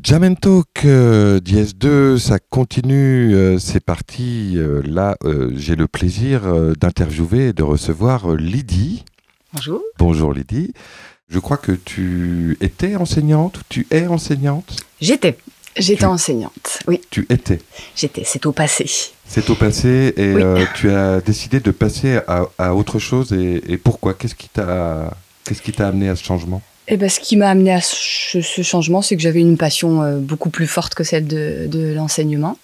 Jam Talk Dièse 2, ça continue, c'est parti. Là, j'ai le plaisir d'interviewer et de recevoir Lydie. Bonjour. Bonjour Lydie. Je crois que tu étais enseignante ou tu es enseignante? J'étais enseignante, oui. Tu étais? J'étais, c'est au passé. C'est au passé et Oui. Tu as décidé de passer à autre chose et pourquoi? Qu'est-ce qui t'a amené à ce changement? Et ben, ce qui m'a amené à ce changement, c'est que j'avais une passion beaucoup plus forte que celle de l'enseignement.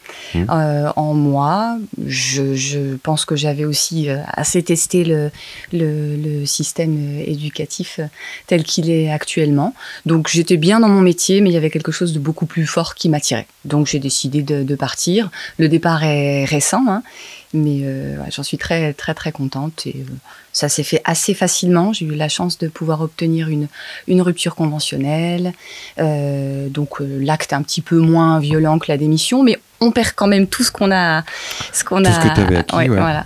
En moi, je pense que j'avais aussi assez testé le système éducatif tel qu'il est actuellement. Donc j'étais bien dans mon métier, mais il y avait quelque chose de beaucoup plus fort qui m'attirait. Donc j'ai décidé de partir. Le départ est récent, hein, mais j'en suis très très très contente et ça s'est fait assez facilement. J'ai eu la chance de pouvoir obtenir une rupture conventionnelle, donc l'acte un petit peu moins violent que la démission, mais on perd quand même tout ce qu'on a, tout ce que tu avais acquis, ouais. Voilà.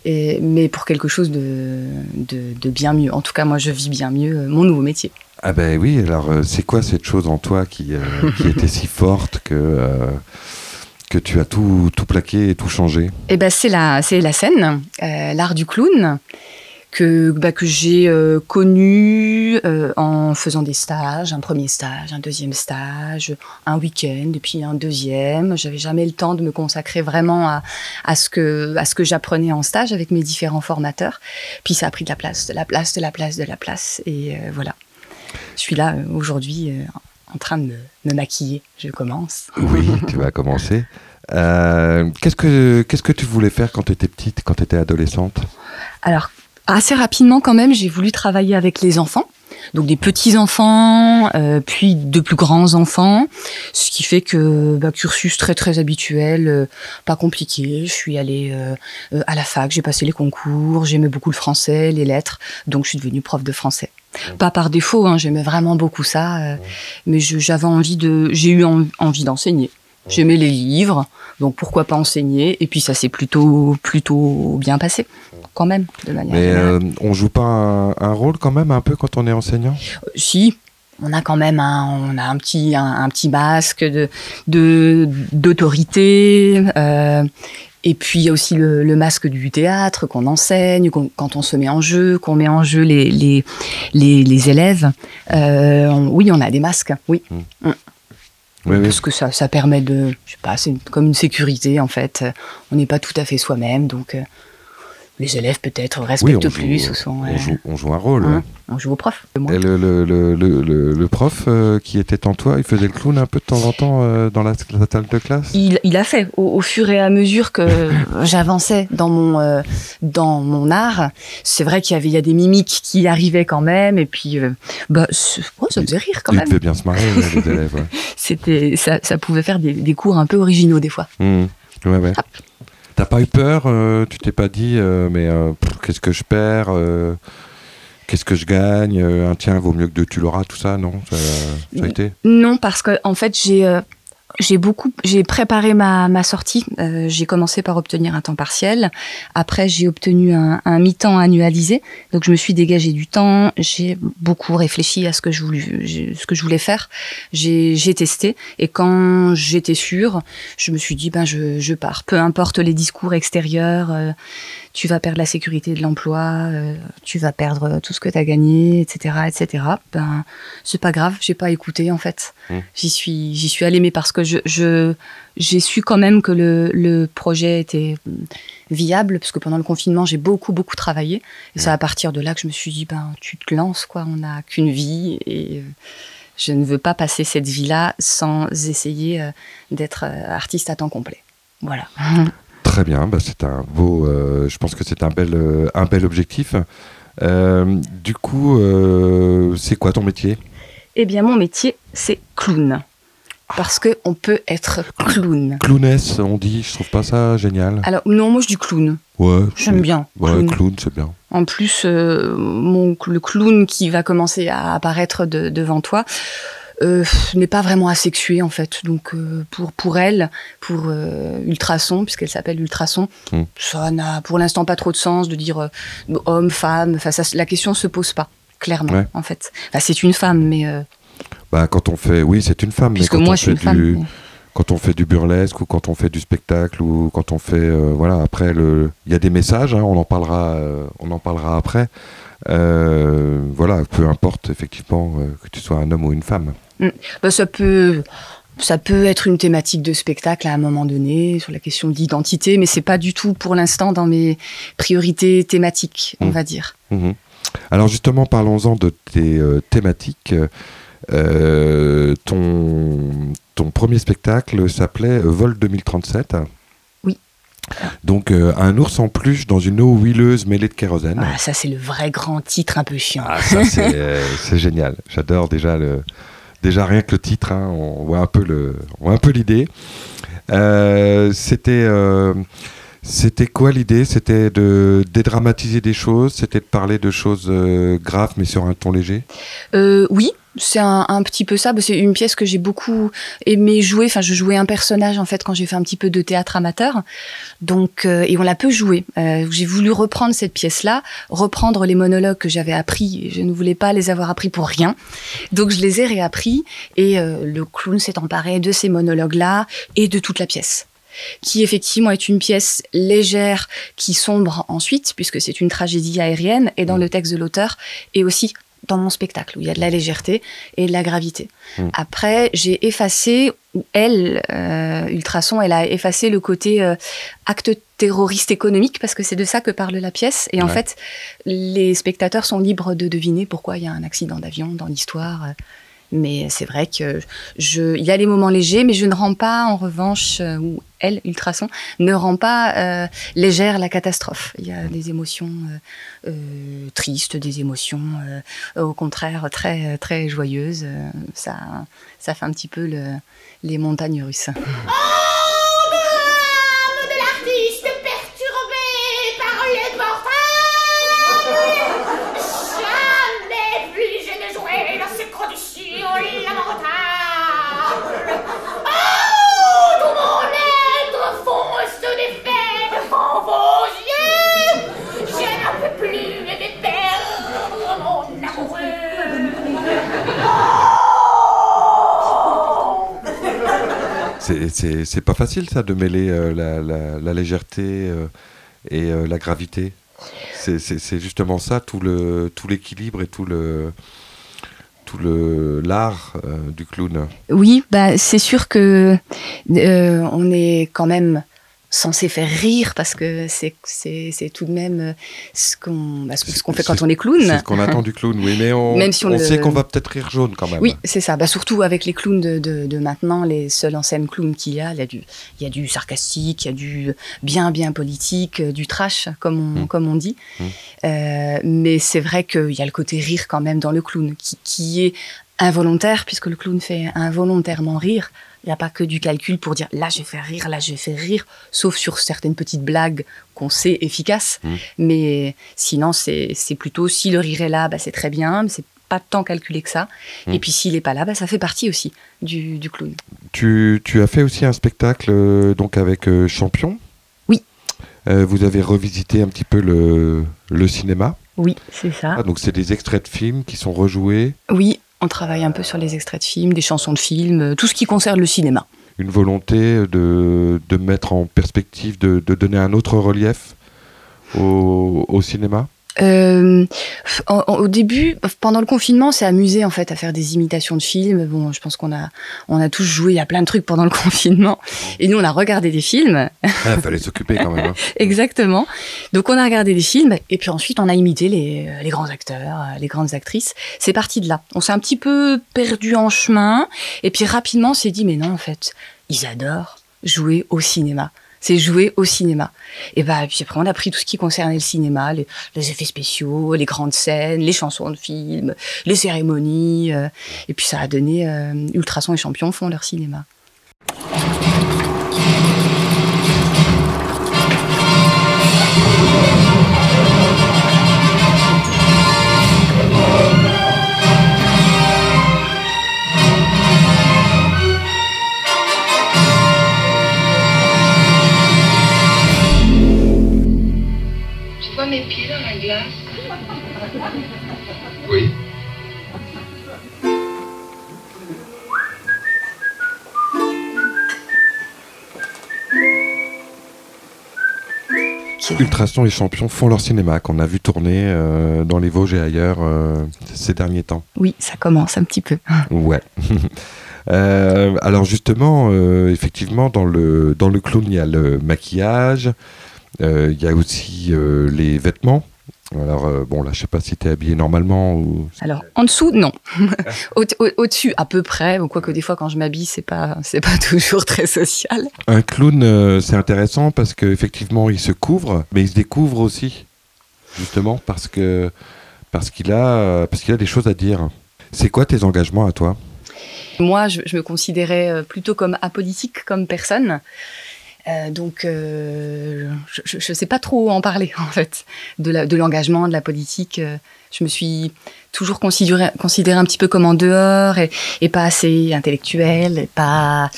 Mais pour quelque chose de bien mieux. En tout cas, moi, je vis bien mieux mon nouveau métier. Ah ben oui, alors c'est quoi cette chose en toi qui était si forte que tu as tout plaqué et tout changé? Eh ben, c'est la scène, l'art du clown, que j'ai connu en faisant des stages, un premier stage, un deuxième stage, un week-end, et puis un deuxième. J'avais jamais le temps de me consacrer vraiment à ce que j'apprenais en stage avec mes différents formateurs. Puis ça a pris de la place, et voilà. Je suis là aujourd'hui en train de me maquiller. Je commence. Oui, tu vas commencer. Qu'est-ce que tu voulais faire quand tu étais petite, quand tu étais adolescente? Alors, assez rapidement quand même, j'ai voulu travailler avec les enfants. Donc des petits-enfants, puis de plus grands enfants, ce qui fait que cursus très très habituel, pas compliqué. Je suis allée à la fac, j'ai passé les concours, j'aimais beaucoup le français, les lettres, donc je suis devenue prof de français. Pas par défaut, hein, j'aimais vraiment beaucoup ça, mais j'ai eu envie d'enseigner. J'aimais les livres, donc pourquoi pas enseigner? Et puis ça s'est plutôt bien passé, quand même, de manière générale. Mais on joue pas un rôle quand même un peu quand on est enseignant? Si, on a quand même un petit masque d'autorité. Et puis il y a aussi le masque du théâtre qu'on enseigne, quand on se met en jeu, qu'on met en jeu les élèves. Oui, on a des masques, oui. Oui, parce que ça permet de, je sais pas, c'est comme une sécurité en fait. On n'est pas tout à fait soi-même, donc les élèves peut-être respectent plus. On joue un rôle. Hein, on joue au prof. Et le prof qui était en toi, il faisait le clown un peu de temps en temps dans la salle de classe? Il a fait, au fur et à mesure que j'avançais dans mon art. C'est vrai qu'il y a des mimiques qui arrivaient quand même, et puis ça faisait rire quand même. Il devait bien se marrer, les élèves. Ouais. Ça pouvait faire des cours un peu originaux des fois. Ouais. T'as pas eu peur? Tu t'es pas dit qu'est-ce que je perds? Qu'est-ce que je gagne? Tiens, vaut mieux que tu l'auras, tout ça, non? Ça a été? Non, parce que en fait, j'ai préparé ma sortie. J'ai commencé par obtenir un temps partiel. Après, j'ai obtenu un mi-temps annualisé. Donc, je me suis dégagé du temps. J'ai beaucoup réfléchi à ce que je voulais faire. J'ai testé. Et quand j'étais sûre, je me suis dit, je pars. Peu importe les discours extérieurs, tu vas perdre la sécurité de l'emploi, tu vas perdre tout ce que tu as gagné, etc., etc. C'est pas grave, j'ai pas écouté en fait. J'y suis allée, mais parce que j'ai su quand même que le projet était viable, parce que pendant le confinement, j'ai beaucoup travaillé. Et c'est à partir de là que je me suis dit, tu te lances, quoi, on n'a qu'une vie, et je ne veux pas passer cette vie-là sans essayer d'être artiste à temps complet. Voilà. Très bien, c'est un beau. Je pense que c'est un bel objectif. Du coup, c'est quoi ton métier? Eh bien, mon métier, c'est clown. Parce qu'on peut être clown. Clowness, on dit. Je trouve pas ça génial. Alors, non, moi, je dis clown. Ouais. J'aime bien. Ouais, clown, c'est bien. En plus, le clown qui va commencer à apparaître devant toi n'est pas vraiment asexué, en fait. Donc, pour elle, pour Ultrason, puisqu'elle s'appelle Ultrason, ça n'a pour l'instant pas trop de sens de dire homme, femme. Enfin, la question se pose pas, clairement, en fait. Enfin, c'est une femme, mais Bah, quand on fait, oui, c'est une femme, Puisque mais quand moi, on je suis fait une femme. Mais... quand on fait du burlesque ou quand on fait du spectacle ou quand on fait, voilà, après il y a des messages, hein, on en parlera après. Voilà, peu importe effectivement que tu sois un homme ou une femme. Bah, ça peut être une thématique de spectacle à un moment donné sur la question d'identité, mais c'est pas du tout pour l'instant dans mes priorités thématiques, on va dire. Mmh. Alors justement, parlons-en de tes thématiques. Ton premier spectacle s'appelait Vol 2037. Oui. Donc un ours en peluche dans une eau huileuse mêlée de kérosène. Ah, ça c'est le vrai grand titre un peu chiant. Ah, ça c'est génial. J'adore déjà rien que le titre. Hein, on voit un peu l'idée. C'était quoi l'idée? C'était de dédramatiser des choses, c'était de parler de choses graves mais sur un ton léger? Oui, c'est un petit peu ça. C'est une pièce que j'ai beaucoup aimé jouer. Enfin, je jouais un personnage en fait quand j'ai fait un petit peu de théâtre amateur. Donc, et on l'a peu joué. J'ai voulu reprendre cette pièce-là, reprendre les monologues que j'avais appris. Je ne voulais pas les avoir appris pour rien. Donc, je les ai réappris et le clown s'est emparé de ces monologues-là et de toute la pièce, qui effectivement est une pièce légère qui sombre ensuite, puisque c'est une tragédie aérienne, et dans le texte de l'auteur, et aussi dans mon spectacle, où il y a de la légèreté et de la gravité. Après, j'ai effacé, elle, Ultrason, elle a effacé le côté acte terroriste économique, parce que c'est de ça que parle la pièce, et en fait, les spectateurs sont libres de deviner pourquoi il y a un accident d'avion dans l'histoire. Mais c'est vrai que il y a les moments légers, mais je ne rends pas, en revanche, ou elle, Ultrason, ne rend pas légère la catastrophe. Il y a des émotions tristes, des émotions, au contraire, très, très joyeuses. Ça fait un petit peu les montagnes russes. C'est pas facile ça de mêler la légèreté et la gravité. C'est justement ça tout l'équilibre et tout l'art du clown. Oui, bah c'est sûr que on est quand même censé faire rire, parce que c'est tout de même ce qu'on fait quand on est clown. C'est ce qu'on attend du clown, oui, mais on sait qu'on va peut-être rire jaune quand même. Oui, c'est ça. Bah, surtout avec les clowns de maintenant, les seuls en scène clowns qu'il y a, il y a du sarcastique, il y a du bien politique, du trash, comme on dit. Mais c'est vrai qu'il y a le côté rire quand même dans le clown, qui est involontaire, puisque le clown fait involontairement rire. Il n'y a pas que du calcul pour dire là je vais faire rire, là je vais faire rire, sauf sur certaines petites blagues qu'on sait efficaces. Mais sinon, c'est plutôt si le rire est là, bah, c'est très bien, mais c'est pas tant calculé que ça. Et puis s'il n'est pas là, bah, ça fait partie aussi du clown. Tu as fait aussi un spectacle donc avec Champion. Oui. Vous avez revisité un petit peu le cinéma. Oui, c'est ça. Ah, donc c'est des extraits de films qui sont rejoués. Oui. On travaille un peu sur les extraits de films, des chansons de films, tout ce qui concerne le cinéma. Une volonté de mettre en perspective, de donner un autre relief au cinéma? Au début, pendant le confinement, on s'est amusé en fait à faire des imitations de films. Bon, je pense qu'on a tous joué à plein de trucs pendant le confinement. Et nous, on a regardé des films. Il fallait s'occuper quand même. Hein. Exactement. Donc, on a regardé des films et puis ensuite, on a imité les grands acteurs, les grandes actrices. C'est parti de là. On s'est un petit peu perdu en chemin et puis rapidement, on s'est dit, mais non, en fait, ils adorent jouer au cinéma. C'est jouer au cinéma. Et bah, puis après, on a pris tout ce qui concernait le cinéma, les effets spéciaux, les grandes scènes, les chansons de films, les cérémonies. Et puis ça a donné Ultrason et Champion font leur cinéma. Mes pieds dans la glace. Oui. Ultrason et Champion font leur cinéma qu'on a vu tourner dans les Vosges et ailleurs ces derniers temps. Oui, ça commence un petit peu. Ouais. Alors justement, effectivement, dans le clown, il y a le maquillage, il y a aussi les vêtements. Alors, bon, là, je sais pas si tu es habillé normalement ou... Alors, en dessous, non. Au-dessus, à peu près. Quoique des fois, quand je m'habille, c'est pas toujours très social. Un clown, c'est intéressant parce qu'effectivement, il se couvre, mais il se découvre aussi, justement, parce qu'il a des choses à dire. C'est quoi tes engagements à toi ? Moi, je me considérais plutôt comme apolitique comme personne. Donc, je ne sais pas trop en parler, en fait, de l'engagement, de la politique. Je me suis toujours considérée un petit peu comme en dehors et pas assez intellectuelle, pas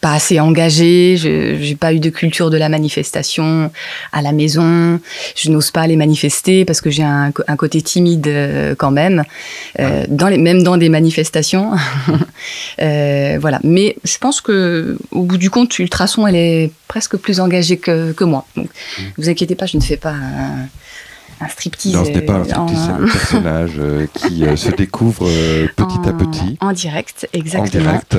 assez engagée. Je n'ai pas eu de culture de la manifestation à la maison. Je n'ose pas aller manifester parce que j'ai un côté timide quand même, même dans des manifestations. Voilà. Mais je pense que au bout du compte, Ultrason, elle est presque plus engagée que moi. Donc, vous inquiétez pas, je ne fais pas un striptease. Non, ce n'est pas un striptease, c'est un personnage qui se découvre petit à petit. En direct, exactement. En direct.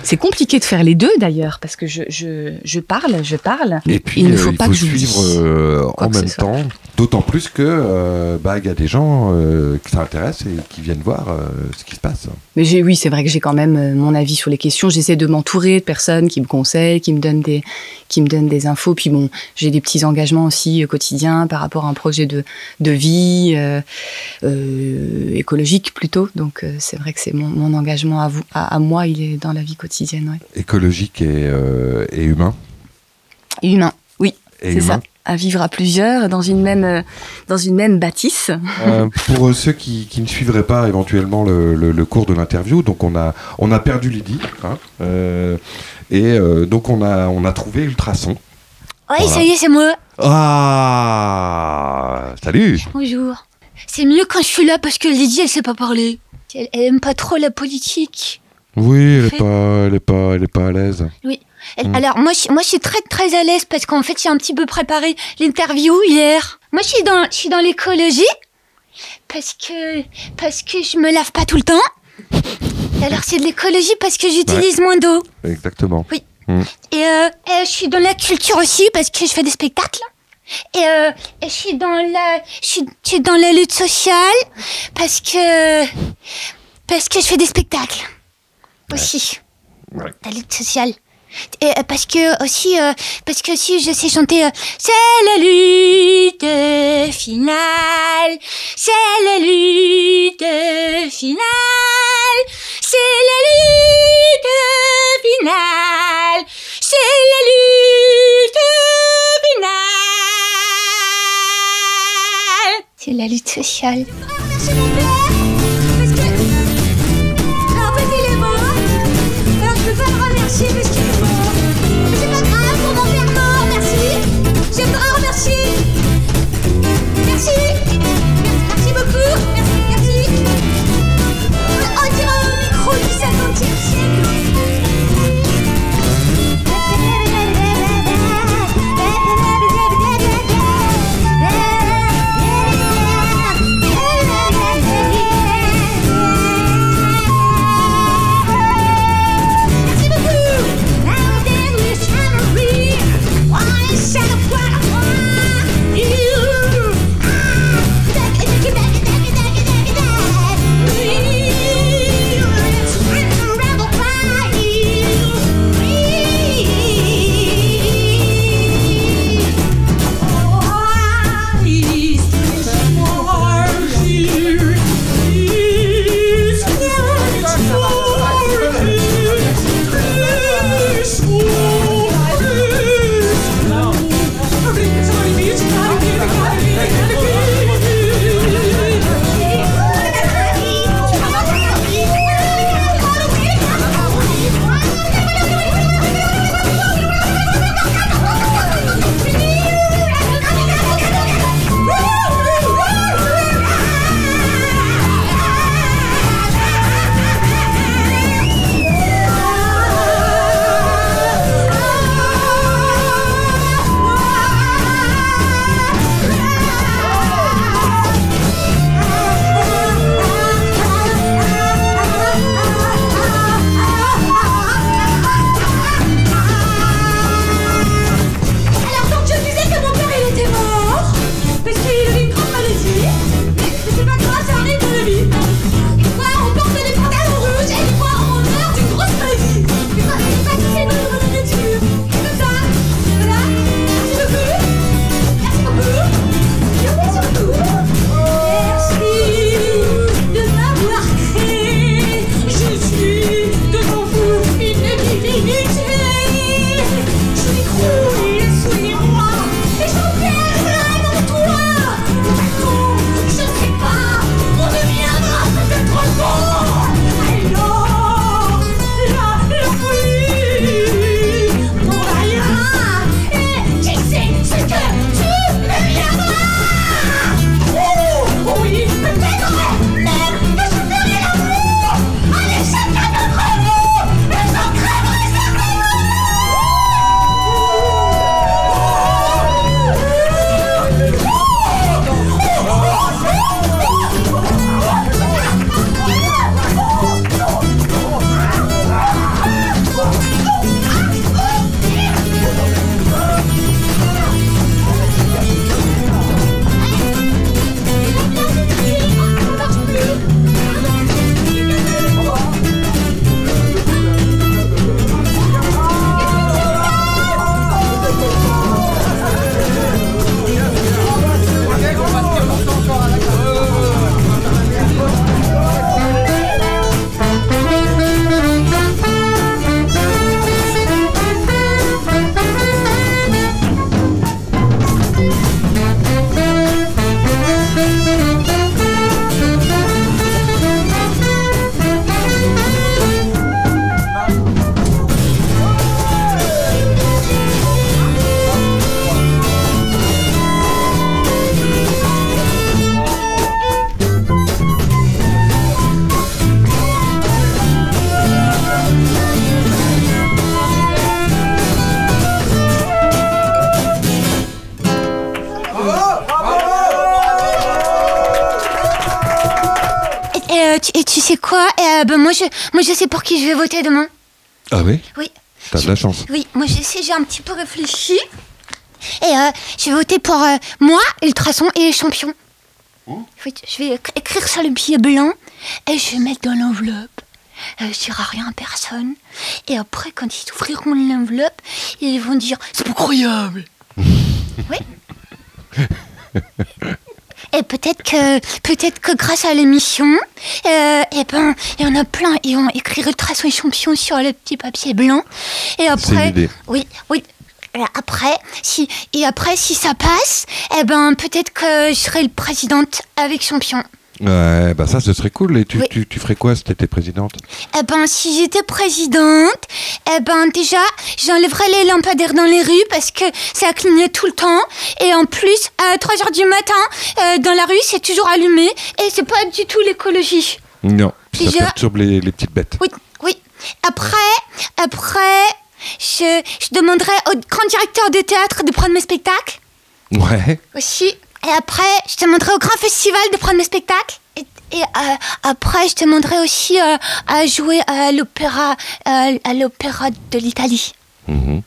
C'est compliqué de faire les deux d'ailleurs, parce que je parle. Et puis, il ne faut pas que je suivre en même temps. D'autant plus que y a des gens qui s'intéressent et qui viennent voir ce qui se passe. Mais oui, c'est vrai que j'ai quand même mon avis sur les questions. J'essaie de m'entourer de personnes qui me conseillent, qui me donnent des infos. Puis bon, j'ai des petits engagements aussi quotidiens par rapport à un projet de vie écologique plutôt. Donc c'est vrai que c'est mon engagement à moi, il est dans la vie quotidienne. Ouais. Écologique et humain. Humain, oui, et c'est humain. ça. À vivre à plusieurs dans une même bâtisse. Pour ceux qui ne suivraient pas éventuellement le cours de l'interview, donc on a perdu Lydie, hein, et donc on a trouvé Ultrason. Oui, Voilà. ça y est, c'est moi. Ah, salut. Bonjour. C'est mieux quand je suis là parce que Lydie, elle sait pas parler. Elle aime pas trop la politique. Oui, elle est pas à l'aise. Oui. Alors, moi, je suis très, très à l'aise parce qu'en fait, j'ai un petit peu préparé l'interview hier. Moi, je suis dans l'écologie parce que je me lave pas tout le temps. Et alors, c'est de l'écologie parce que j'utilise moins d'eau. Exactement. Oui. Et je suis dans la culture aussi parce que je fais des spectacles. Et je suis dans la lutte sociale parce que je fais des spectacles aussi. Ouais. La lutte sociale. Et parce que aussi je sais chanter c'est la lutte finale, c'est la lutte finale, c'est la lutte finale, c'est la lutte finale, c'est la lutte sociale. Merci mon père, parce que en fait il est mort, alors je peux pas le remercier parce qu'il est mort. Mais c'est pas grave pour mon père mort, merci. J'aimerais le remercier. Merci. Merci beaucoup. Merci. On dirait un micro du 50e siècle. tu sais quoi? Moi, je sais pour qui je vais voter demain. Ah oui? Oui. T'as de la chance. Oui, moi, j'ai un petit peu réfléchi. Et je vais voter pour moi, Ultrason et les champions. Oui, je vais écrire sur le billet blanc et je vais mettre dans l'enveloppe. Je dirai rien à personne. Et après, quand ils ouvriront l'enveloppe, ils vont dire « C'est pas croyable !» Oui. Et peut-être que grâce à l'émission, il y en a plein, ils vont écrire Ultrason et champions sur le petit papier blanc. Et après, C'est une idée. oui. Et après, si ça passe, peut-être que je serai présidente avec champion. Ouais, bah ça, ce serait cool. Et tu ferais quoi si t'étais présidente? Si j'étais présidente, déjà, j'enlèverais les lampadaires dans les rues parce que ça clignait tout le temps. Et en plus, à 3h du matin, dans la rue, c'est toujours allumé. Et c'est pas du tout l'écologie. Non, ça Déjà- perturbe les petites bêtes. Oui. Après, je demanderais au grand directeur de théâtre de prendre mes spectacles. Ouais. Aussi. Et après, je demanderai au grand festival de prendre mes spectacles. Et après, je demanderai aussi à jouer à l'opéra de l'Italie. Mhm.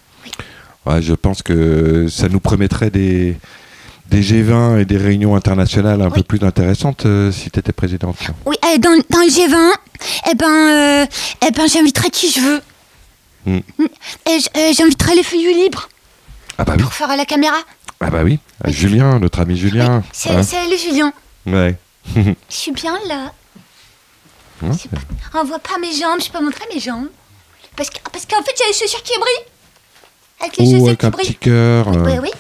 Ouais, je pense que ça nous permettrait des G20 et des réunions internationales un peu plus intéressantes si tu étais présidente. Oui, dans le G20, j'inviterai qui je veux. Mm. Et j'inviterai les feuillus libres Ah bah oui. pour faire à la caméra. Ah bah oui. Julien, notre ami Julien. Oui, c'est le Julien. Ouais. Je suis bien là. Ouais. On voit pas mes jambes, je peux montrer mes jambes. Parce qu'en fait, j'ai les chaussures qui brillent. Avec les chaussures Avec qui un brillent. petit cœur. Oui.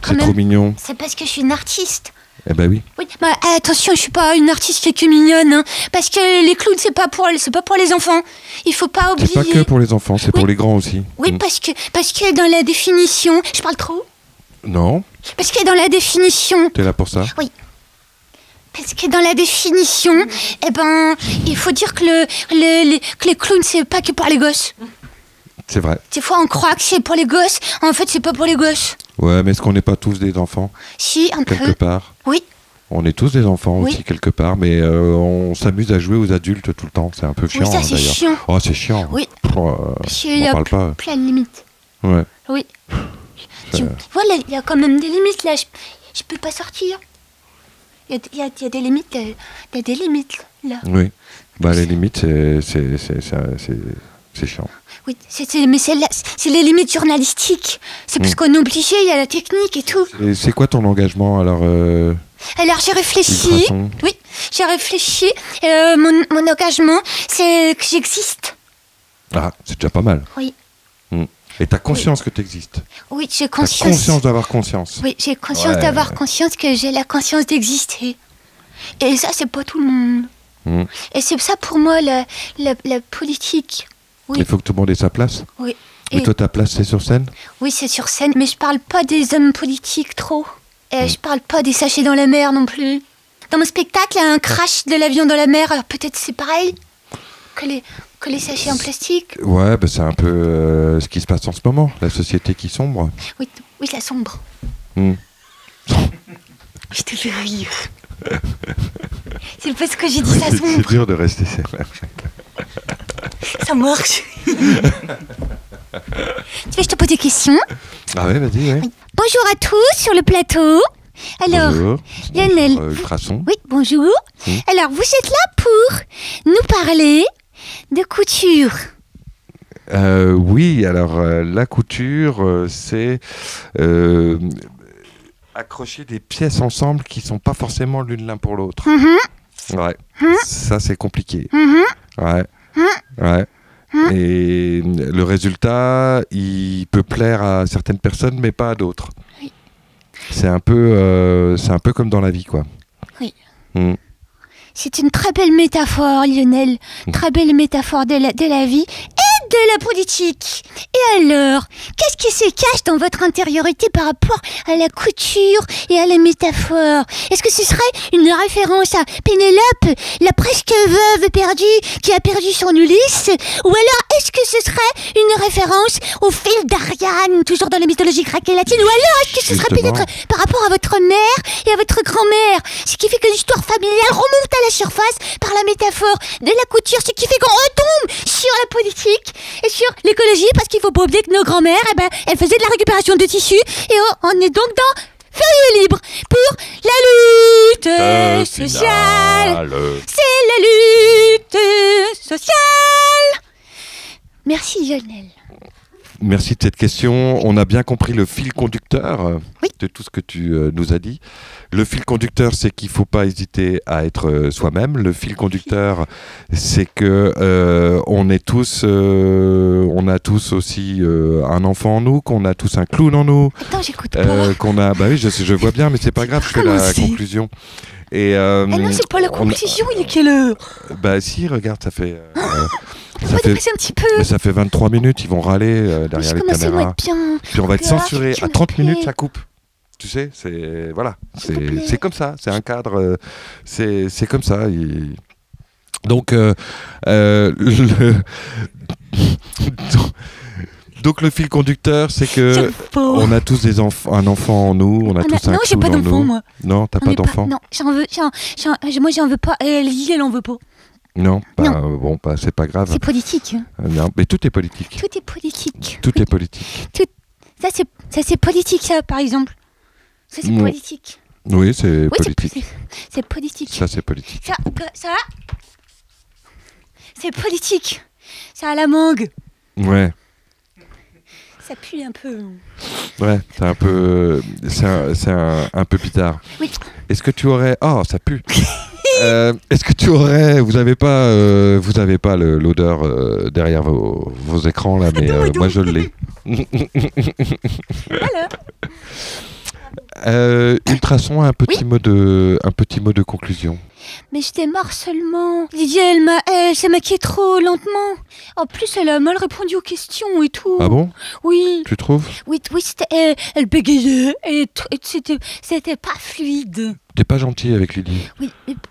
Quand C'est même. trop mignon. C'est parce que je suis une artiste. Eh bah oui. Oui, attention, je suis pas une artiste qui est que mignonne, hein, parce que les clowns c'est pas pour les enfants. Il faut pas oublier. C'est pas que pour les enfants, c'est Oui. pour les grands aussi. Oui, Mm. parce que dans la définition, je parle trop. Non, Parce que dans la définition, t'es là pour ça. parce que dans la définition, il faut dire que les clowns c'est pas que pour les gosses. C'est vrai. Des fois on croit que c'est pour les gosses, en fait c'est pas pour les gosses. Ouais, mais est-ce qu'on n'est pas tous des enfants Si, un quelque peu. part? Oui. On est tous des enfants Oui. aussi quelque part, mais on s'amuse à jouer aux adultes tout le temps. C'est un peu chiant ça, c'est d'ailleurs. chiant. Oh, c'est chiant. Oui. Parce qu'il y on a parle pas. plein de limites. Ouais. Oui. Voilà, il y a quand même des limites là. Je peux pas sortir. Il y a des limites. Il y a des limites là. Oui. Bah les limites, c'est chiant. Oui, mais c'est les limites journalistiques. C'est parce qu'on est obligé. Il y a la technique et tout. Et c'est quoi ton engagement alors Alors j'ai réfléchi. Ultrason. Oui, j'ai réfléchi. Mon engagement, c'est que j'existe. Ah, c'est déjà pas mal. Oui. Et t'as conscience que t'existes. Oui, j'ai T'as conscience. conscience d'avoir conscience. Oui, j'ai conscience Ouais. d'avoir conscience que j'ai la conscience d'exister. Et ça, c'est pas tout le monde. Mm. Et c'est ça pour moi la politique. Oui. Il faut que tout le monde ait sa place. Oui. Et Et- toi, ta place, c'est sur scène? Oui, c'est sur scène, mais je parle pas des hommes politiques trop. Et je parle pas des sachets dans la mer non plus. Dans mon spectacle, il y a un crash de l'avion dans la mer, alors peut-être c'est pareil que les sachets en plastique. Ouais, bah, c'est un peu ce qui se passe en ce moment. La société qui sombre. Oui, ça sombre. Mm. Je te fais rire. C'est parce que j'ai dit ça C'est sombre. dur de rester sérieux. Ça marche. Tu veux, je te pose des questions. Ah ouais, vas-y, ouais. Bonjour à tous sur le plateau. Alors, Bonjour. Lionel. Bonjour, Ultrason. oui, bonjour. Alors, vous êtes là pour nous parler de couture. Oui, alors la couture, c'est accrocher des pièces ensemble qui sont pas forcément l'une pour l'autre. Ouais, ça c'est compliqué. Ouais, ouais. Et le résultat, il peut plaire à certaines personnes, mais pas à d'autres. Oui. C'est un peu comme dans la vie, quoi. Oui. Mm. C'est une très belle métaphore, Lionel. Très belle métaphore de la vie et de la politique. Et alors, qu'est-ce qui se cache dans votre intériorité par rapport à la couture et à la métaphore? Est-ce que ce serait une référence à Pénélope, la presque veuve perdue qui a perdu son Ulysse? Ou alors, est-ce que ce serait une référence au fil d'Ariane, toujours dans la mythologie grecque et latine? Ou alors, est-ce que ce serait peut-être par rapport à votre mère et à votre grand-mère? Ce qui fait que l'histoire familiale remonte à la surface par la métaphore de la couture, ce qui fait qu'on retombe sur la politique et sur l'écologie, parce qu'il faut pas oublier que nos grand-mères, elles faisaient de la récupération de tissus, et on est donc dans Feuille libre pour la lutte sociale. C'est la lutte sociale. Merci Lionel. Merci de cette question. On a bien compris le fil conducteur de tout ce que tu nous as dit. Le fil conducteur, c'est qu'il ne faut pas hésiter à être soi-même. Le fil conducteur, c'est que on a tous aussi un enfant en nous, qu'on a tous un clown en nous. Attends, j'écoute pas. Qu'on a, bah oui, je vois bien, mais c'est pas grave, je fais la conclusion. Et non, c'est pas la conclusion. Il est quelle heure? Bah si, regarde, ça fait. On va dépasser un petit peu. Mais ça fait 23 minutes, ils vont râler derrière les caméras. Bien. Puis on va être censuré. À 30 minutes, ça coupe. Tu sais, c'est voilà, c'est comme ça, c'est un cadre, c'est comme ça. Donc donc le fil conducteur, c'est que on a tous un enfant en nous, on a tous un Non, j'ai pas d'enfant, moi. Non, t'as pas d'enfant. Non, moi j'en veux pas. Lily, elle en veut pas. Non, bon, c'est pas grave. C'est politique. Non, mais tout est politique. Tout est politique. Tout est politique. Ça c'est politique, ça, par exemple. Ça c'est politique. Oui, c'est politique. C'est politique. Ça c'est politique. Ça c'est politique. Ça a la mangue. Ouais. Ça pue un peu. Ouais, c'est un peu, c'est un peu bizarre. Oui. Est-ce que tu aurais, ça pue. Est-ce que tu aurais, vous avez pas l'odeur derrière vos écrans là, mais moi je l'ai. Voilà. Ultrason a un petit mot de conclusion. Mais je démarre seulement. Lydia, elle s'est maquillée trop lentement. En plus, elle a mal répondu aux questions et tout. Ah bon? Oui. Tu trouves? Oui, elle bégayait et c'était pas fluide. T'es pas gentil avec Lydie.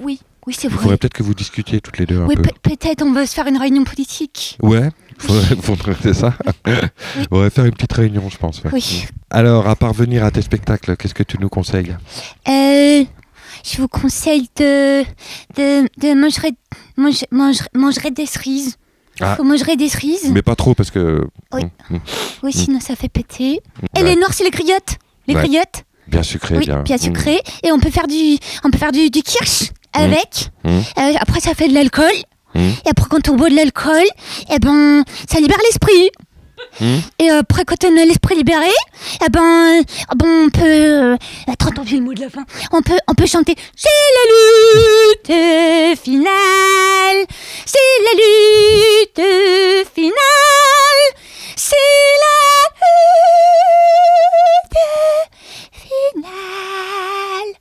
Oui, c'est vrai. Il faudrait peut-être que vous discutiez toutes les deux un peu. Oui, peut-être on va se faire une réunion politique. Ouais, c'est ça. On va faire une petite réunion, je pense. Ouais. Oui. Alors, à part venir à tes spectacles, qu'est-ce que tu nous conseilles? Je vous conseille de manger des cerises. Faut manger des cerises. Mais pas trop parce que... Oui, sinon ça fait péter. Et les noirs, c'est les griottes. Les griottes. Bien sucré, bien sucré. Et on peut faire du kirsch avec. Après, ça fait de l'alcool. Et après, quand on boit de l'alcool, ça libère l'esprit. Et après, quand on a l'esprit libéré, on peut... Attends, j'ai le mot de la fin. On peut chanter « C'est la lutte finale. C'est la lutte finale. C'est la lutte finale. »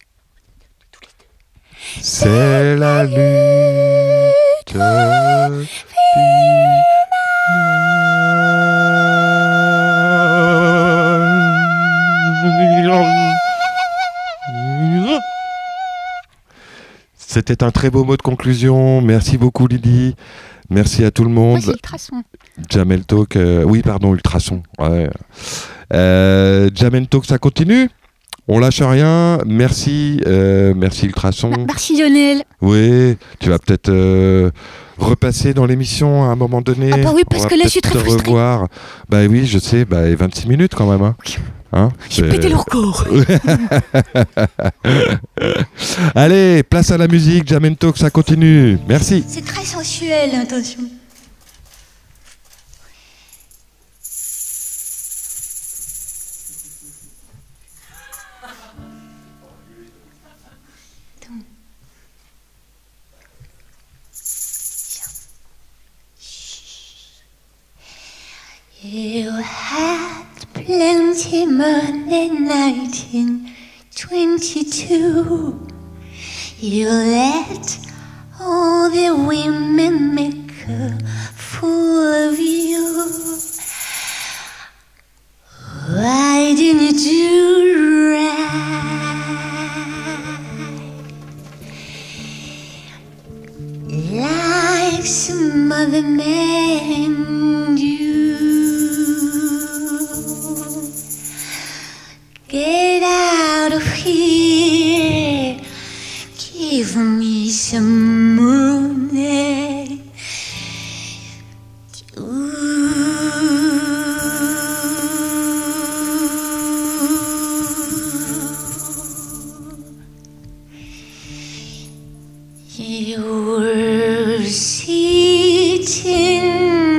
C'est la lutte finale. C'était un très beau mot de conclusion. Merci beaucoup Lydie. Merci à tout le monde. Moi, c'est Ultrason. Jamel Talk. Oui, pardon, Ultrason. Ouais. Jamel Talk, ça continue. On lâche rien. Merci Ultrason. Merci Lionel. Oui, tu vas peut-être repasser dans l'émission à un moment donné. Ah bah oui, parce que là je suis très frustrée. Revoir. Bah oui, je sais. 26 minutes quand même. Hein. Hein, j'ai pété le record. Allez, place à la musique, Jamel Talk, ça continue. Merci. C'est très sensuel, attention. You had plenty money 1922. You let all the women make a fool of you. other man do. Get out of here. Give me some money. You're sitting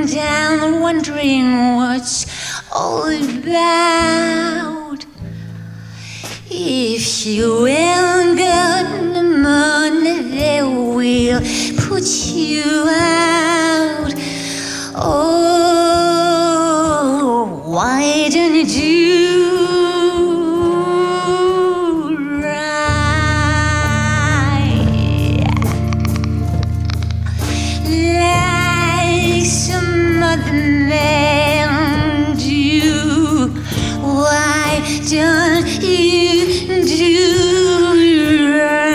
down wondering what's all about. If you ain't got the money, they will put you out. Oh, why don't you do right like some other men do? Why don't you do right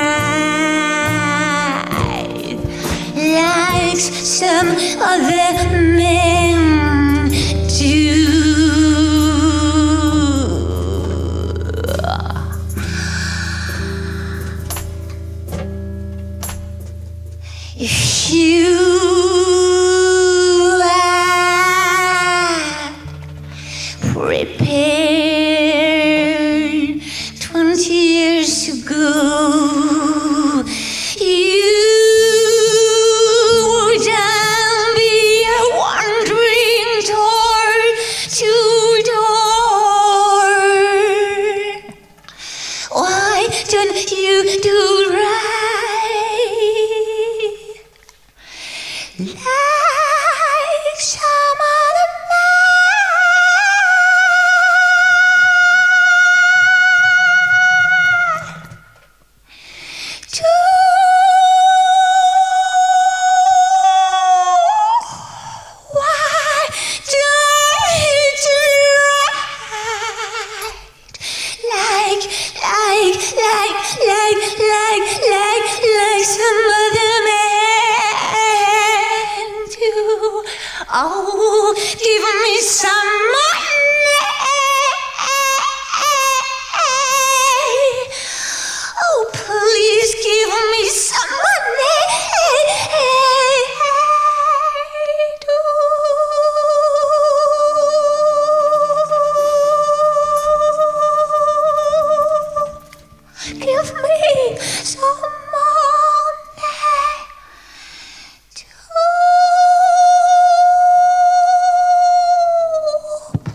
like some other men do? If you are prepared 20 years ago, you wouldn't be wandering door to door. Why don't you do right like some other man do? Why don't you do right like some other man do? Oh, give me some money. Oh, please give me some money. Give me some money too.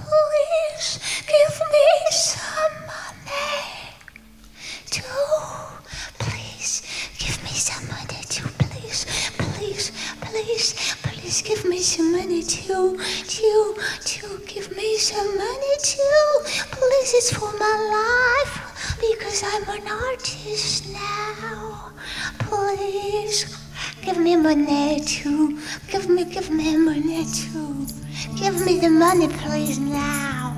Please give me some money too. Please give me some money too. Please, please, please, please give me some money too. Give me some money too. Please, it's for my life. Because I'm an artist now. Please give me money too. Give me money too. Give me the money, please, now.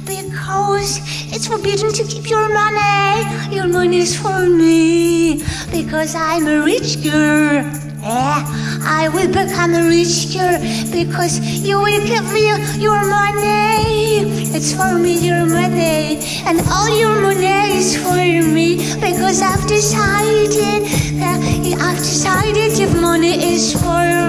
Because it's forbidden to keep your money. Your money is for me. Because I'm a rich girl. I will become a rich girl because you will give me your money. It's for me, your money, and all your money is for me because I've decided if money is for